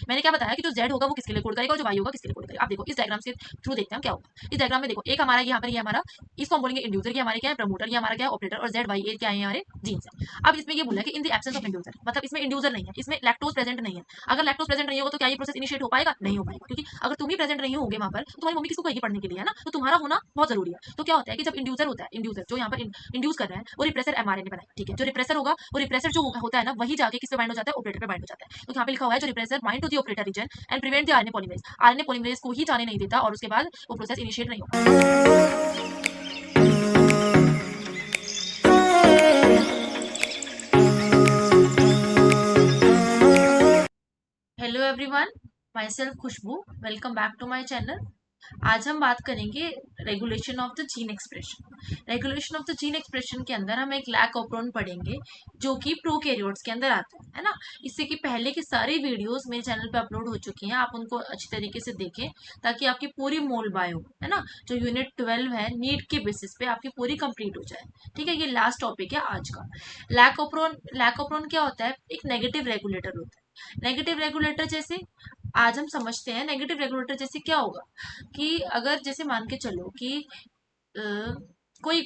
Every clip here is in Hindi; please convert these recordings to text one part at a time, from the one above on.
मैंने क्या बताया कि जो जेड होगा वो किसके लिए कोड करेगा और जो वाई होगा किसके लिए कोड करेगा। आप देखो इस डायग्राम के थ्रू देखते हैं क्या होगा। इस डायग्राम में देखो एक हमारा यहाँ पर ये हमारा, इसको हम बोलेंगे इंड्यूसर, ये हमारे क्या है प्रमोटर, ये हमारा क्या है ऑपरेटर, और जेड वाई ए क्या है हमारे जीन्स है। अब इसमें ये बोला है कि in the absence of inducer, मतलब इसमें इंड्यूसर नहीं है, इसमें लैक्टोज प्रेजेंट नहीं है। अगर लैक्टोज प्रेजेंट नहीं होगा तो क्या ये प्रोसेस इनिशिएट हो पाएगा? नहीं हो पाएगा, क्योंकि अगर तुम ही प्रेजेंट नहीं होगे वहां पर तो तुम्हारी मम्मी किसको कहेगी पढ़ने के लिए, है ना। तो तुम्हारा होना बहुत जरूरी है। तो क्या होता है कि जब इंड्यूसर होता है, इंड्यूसर जो यहाँ पर इंड्यूस कर रहा है वो रिप्रेसर एमआरएनए बनाएगा, ठीक है। जो रिप्रेसर होगा वो रिप्रेसर जो होता है ना वही जाके किस पे बाइंड हो जाता है? ऑपरेटर पे बाइंड हो जाता है। तो यहाँ पे लिखा हुआ है जो repressor bind to the operator region and prevent the RNA polymerase, RNA polymerase को ही जाने नहीं देता और उसके बाद वो प्रोसेस इनिशिएट नहीं होता। Hello everyone, myself Khushboo, welcome back to my channel. आज हम बात करेंगे regulation of the gene expression. Regulation of the gene expression के अंदर हम एक लैक ऑपरोन पढ़ेंगे जो कि प्रोकैरियोट्स के अंदर आता है ना। इससे कि पहले की सारी वीडियोस मेरे चैनल पे अपलोड हो चुकी हैं, आप उनको अच्छी तरीके से देखें ताकि आपकी पूरी मोल बायो है ना, जो यूनिट 12 है नीट के बेसिस पे आपकी पूरी कंप्लीट हो जाए। ठीक है, ये लास्ट टॉपिक है आज का। लैक ऑपरोन क्या होता है? एक नेगेटिव रेगुलेटर होता है। नेगेटिव रेगुलेटर जैसे आज हम समझते हैं, नेगेटिव रेगुलेटर जैसे क्या होगा कि अगर जैसे मान के चलो कि अ, कोई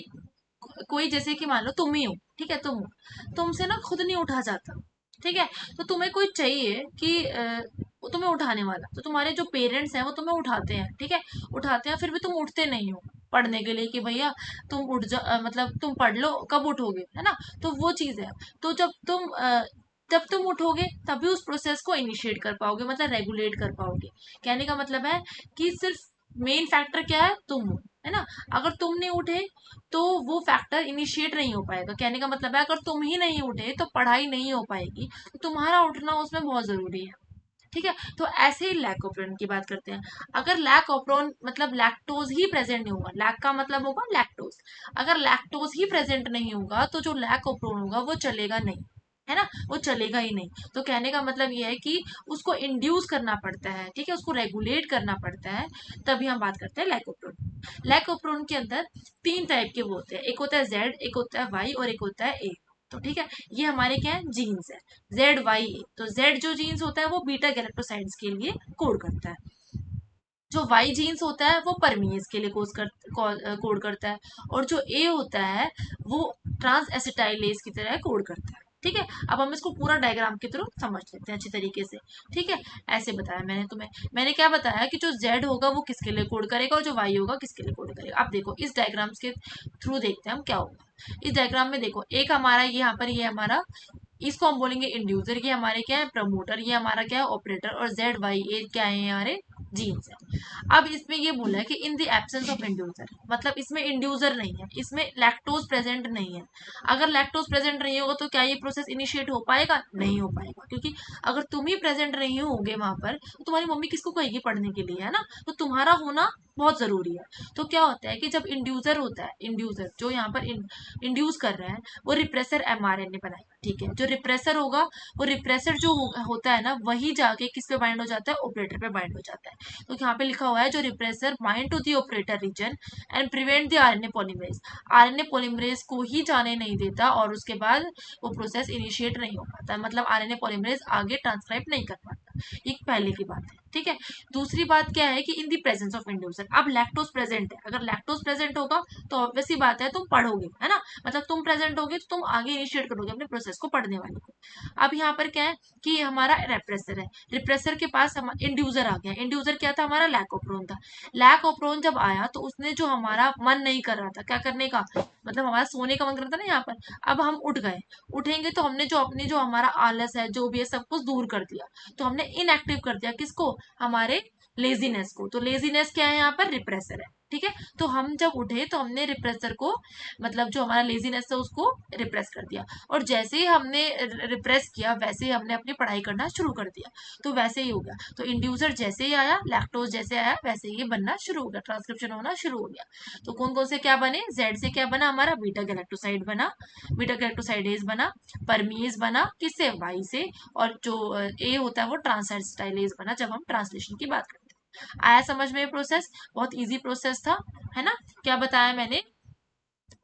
कोई जैसे कि मान लो तुम ही हो, ठीक है, तुम हो, तुमसे ना खुद नहीं उठा जाता, ठीक है। तो तुम्हें कोई चाहिए कि वो तुम्हें उठाने वाला, तो तुम्हारे जो पेरेंट्स हैं वो तुम्हें उठाते हैं, ठीक है, उठाते हैं, फिर भी तुम उठते नहीं हो पढ़ने के लिए कि भैया तुम उठ जा, मतलब तुम पढ़ लो, कब उठोगे, है ना। तो वो चीज है। तो जब तुम उठोगे तभी उस प्रोसेस को इनिशिएट कर पाओगे, मतलब रेगुलेट कर पाओगे। कहने का मतलब है कि सिर्फ मेन फैक्टर क्या है? तुम हो, है ना। अगर तुम नहीं उठे तो वो फैक्टर इनिशिएट नहीं हो पाएगा। कहने का मतलब है अगर तुम ही नहीं उठे तो पढ़ाई नहीं हो पाएगी, तो तुम्हारा उठना उसमें बहुत जरूरी है। ठीक है। तो ऐसे ही लैक ऑपरॉन की बात करते हैं। अगर लैक ऑपरॉन मतलब लैक्टोज ही प्रेजेंट नहीं होगा, लैक का मतलब होगा लैक्टोज, अगर लैक्टोज ही प्रेजेंट नहीं होगा तो जो लैक ऑपरॉन होगा वो चलेगा नहीं, है ना, वो चलेगा ही नहीं। तो कहने का मतलब ये है कि उसको इंड्यूस करना पड़ता है, ठीक है, उसको रेगुलेट करना पड़ता है, तभी हम बात करते हैं लैकोप्रोन। लैकोप्रोन के अंदर तीन टाइप के वो होते हैं, एक होता है जेड, एक होता है वाई और एक होता है ए। तो ठीक है, ये हमारे क्या है? जीन्स है, जेड वाई ए। तो जेड जो जीन्स होता है वो बीटा गैलेक्टोसाइड्स के लिए कोड करता है, जो वाई जीन्स होता है वो परमीज के लिए कोड करता है, और जो ए होता है वो ट्रांस एसिटाइलेज की तरह कोड करता है। ठीक है, अब हम इसको पूरा डायग्राम के थ्रू समझ लेते हैं अच्छी तरीके से। ठीक है, ऐसे बताया मैंने तुम्हें। मैंने क्या बताया कि जो जेड होगा वो किसके लिए कोड करेगा और जो वाई होगा किसके लिए कोड करेगा। अब देखो इस डायग्राम के थ्रू देखते हैं हम क्या होगा। इस डायग्राम में देखो एक हमारा ये यहाँ पर ये हमारा, इसको हम बोलेंगे इंड्यूसर, ये हमारे क्या है प्रमोटर, ये हमारा क्या है ऑपरेटर, और जेड वाई ए क्या है हमारे जीन्स है। अब इसमें ये बोला है कि in the absence of inducer, मतलब इसमें इंड्यूसर नहीं है, इसमें लैक्टोज प्रेजेंट नहीं है। अगर लैक्टोज प्रेजेंट नहीं होगा तो क्या ये प्रोसेस इनिशिएट हो पाएगा? नहीं हो पाएगा, क्योंकि अगर तुम ही प्रेजेंट नहीं होगे वहां पर तो तुम्हारी मम्मी किसको कहेगी पढ़ने के लिए, है ना। तो तुम्हारा होना बहुत जरूरी है। तो क्या होता है कि जब इंड्यूसर होता है, इंड्यूसर जो यहाँ पर इंड्यूस कर रहा है वो रिप्रेसर एमआरएनए बनाएगा, ठीक है। जो रिप्रेसर होगा वो रिप्रेसर जो होता है ना वही जाके किस पे बाइंड हो जाता है? ऑपरेटर पे बाइंड हो जाता है। तो यहाँ पे लिखा हुआ है जो repressor bind to the operator region and prevent the RNA polymerase, RNA polymerase को ही जाने नहीं देता और उसके बाद वो प्रोसेस इनिशिएट नहीं हो पाता, मतलब आरएनए पॉलीमरेज आगे ट्रांसक्राइब नहीं कर पाता। ये पहले की बात है, ठीक है। दूसरी बात क्या है कि इन दी प्रेजेंस ऑफ इंड्यूसर, अब लैक्टोज प्रेजेंट है, अगर लैक्टोज प्रेजेंट होगा तो ऑब्वियस ही बात है तुम पढ़ोगे, है ना, मतलब तुम प्रेजेंट होगे तो तुम आगे इनिशिएट करोगे अपने प्रोसेस को पढ़ने वाले को। अब यहाँ पर क्या है कि हमारा रेप्रेसर है, रिप्रेसर के पास हम इंड्यूसर आ गया। इंड्यूसर क्या था? हमारा लैक ऑपरोन था। लैक ऑपरोन जब आया तो उसने जो हमारा मन नहीं कर रहा था क्या करने का, मतलब हमारा सोने का मन कर रहा था ना यहाँ पर, अब हम उठ गए। उठेंगे तो हमने जो अपने जो हमारा आलस है जो भी है सब कुछ दूर कर दिया, तो हमने इनएक्टिव कर दिया किसको? हमारे लेजीनेस को। तो लेजीनेस क्या है? यहाँ पर रिप्रेसर है, ठीक है। तो हम जब उठे तो हमने रिप्रेसर को, मतलब जो हमारा लेजीनेस है उसको रिप्रेस कर दिया, और जैसे ही हमने रिप्रेस किया वैसे ही हमने अपनी पढ़ाई करना शुरू कर दिया। तो वैसे ही हो गया। तो इंड्यूसर जैसे ही आया, लैक्टोज जैसे आया वैसे ही बनना शुरू हो गया, ट्रांसक्रिप्शन होना शुरू हो गया। तो कौन कौन से क्या बने? जेड से क्या बना? हमारा बीटा गैलेक्टोसाइड बना, बीटा गैलेक्टोसाइडेज बना, परमीज बना किससे? वाई से, और जो ए होता है वो ट्रांसएसिटाइलेज बना जब हम ट्रांसलेशन की बात करते हैं। आया समझ में? प्रोसेस बहुत इजी प्रोसेस था, है ना। क्या बताया मैंने?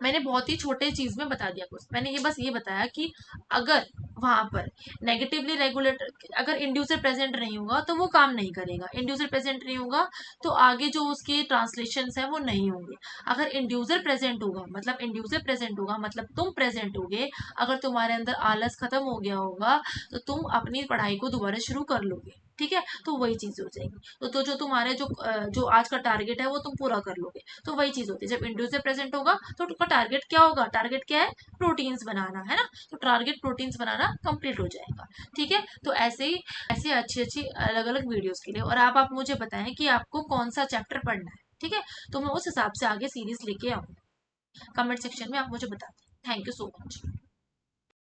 मैंने बहुत ही छोटे चीज में बता दिया कुछ, मैंने ये बस ये बताया कि अगर वहां पर नेगेटिवली रेगुलेटर, अगर इंड्यूसर प्रेजेंट नहीं होगा तो वो काम नहीं करेगा, इंड्यूसर प्रेजेंट नहीं होगा तो आगे जो उसके ट्रांसलेशन है वो नहीं होंगे। अगर इंड्यूसर प्रेजेंट होगा मतलब इंड्यूसर प्रेजेंट होगा मतलब तुम प्रेजेंट होगे, अगर तुम्हारे अंदर आलस खत्म हो गया होगा तो तुम अपनी पढ़ाई को दोबारा शुरू कर लोगे, ठीक है। तो वही चीज हो जाएगी। तो जो तुम्हारे जो आज का टारगेट है वो तुम पूरा कर लोगे। तो वही चीज होती है, जब इंड्यूसर प्रेजेंट होगा तो उसका टारगेट क्या होगा, टारगेट क्या है, प्रोटीन्स बनाना है ना, तो टारगेट प्रोटीन्स बनाना कंप्लीट हो जाएगा, ठीक है। तो ऐसे ही ऐसे अच्छी अच्छी अलग अलग वीडियोस के लिए, और आप मुझे बताएं कि आपको कौन सा चैप्टर पढ़ना है, ठीक है। तो मैं उस हिसाब से आगे सीरीज लेके आऊंगी। कमेंट सेक्शन में आप मुझे बता दें। Thank you so much.